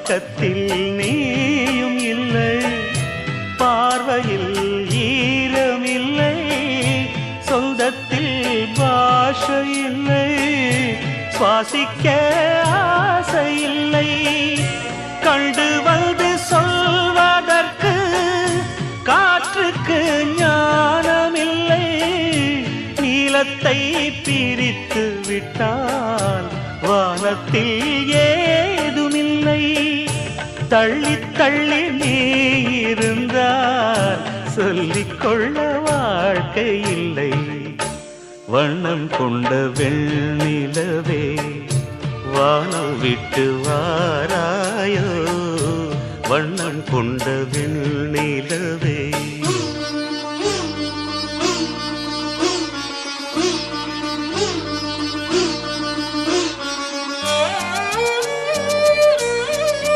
பக்கத்தில் நீயும் இல்லை, பார்வையில் ஈரமில்லை, சொந்தத்தில் பாஷை இல்லை, சுவாசிக்க ஆசையில்லை, கண்டு வந்து சொல்வதற்கு காற்றுக்கு ஞானமில்லை, நீலத்தை பிரித்து விட்டால் வானத்தில் ஏதுமில்லை, தள்ளி தள்ளி நீ இருந்தால் சொல்லிக்கொள்ள வாழ்க்கை இல்லை. வண்ணம் கொண்ட வெண்ணிலவே வானம் விட்டு வாராயோ, வண்ணம் கொண்ட வெண்ணிலவே.